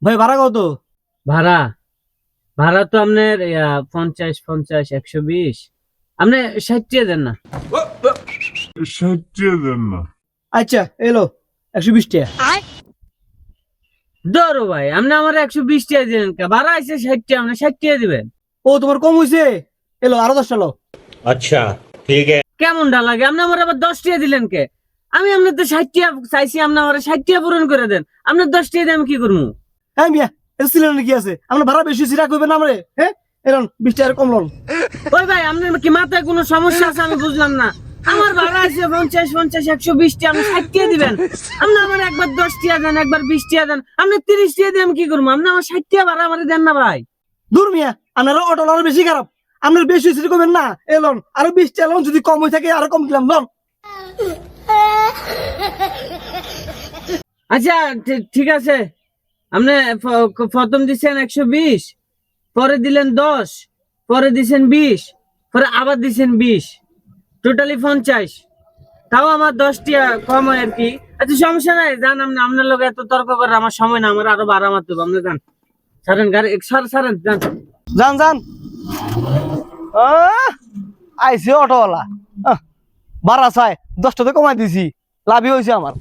ভাই ভাড়া কত? ভাড়া ভাড়া তো আপনার 50 120 আপনি 60 দেন না। আচ্ছা এলো 120 টাকা। ধরো ভাই আপনি আমার 120 দিলেন কে? ভাড়া আছে 60, আপনি 60 দিবেন। ও তোমার কম হয়েছে, এলো আরো 10 লো। अच्छा ठीक है। কেমনটা লাগে? আপনি আমার আবার 10 দিলেন কে? আমি আপনার তো 60 চাইছি, আপনি আমার 60 পূরণ করে দেন। আপনার 10 দিয়ে আমি কি করবো? হ্যাঁ মিয়া, এটা সিলিন্ডার কি আছে? আমরা ভাড়া বেশি সিরা কইবেন না আমরে, হ্যাঁ? এলন 20 টাকা কম লন। ওই ভাই আপনার কি মাথায় কোনো সমস্যা আছে? আমি বুঝলাম না। আমার ভাড়া আছে 50 120 আপনি 60 দিবেন। আপনি আমার একবার 10 দেন, একবার 20 দেন, আপনি 30 দিয়ে আমি কি করবো? আপনি আমার 60 ভাড়া আমার দেন না ভাই। দূর মিয়া, আপনারা অটো লন বেশি খারাপ। আপনার বেশি সিরা কইবেন না, এলন আরো 20 টাকা লন, যদি কম হয়ে থাকে আরো কম দিলাম লন। আচ্ছা ঠিক আছে, আপনি প্রথম দিচ্ছেন 120, পরে দিলেন 10, পরে দিচ্ছেন 20, পরে আবার দিচ্ছেন 20, টোটালি 50। তাও আমার 10 কম হয় আর কি। আচ্ছা সমস্যা নাই, জান আপনি আপনার লোক এত তর্ক করে আমার সময় না, আমার আরো ভাড়া মারতে হবে। আপনি যান, সারেন গাড়ি, সারেন যান। যান যান। আইসে অটোওয়ালা, ভাড়া চাই 10 টাকা কমাই দিছি, লাভই হয়েছে আমার।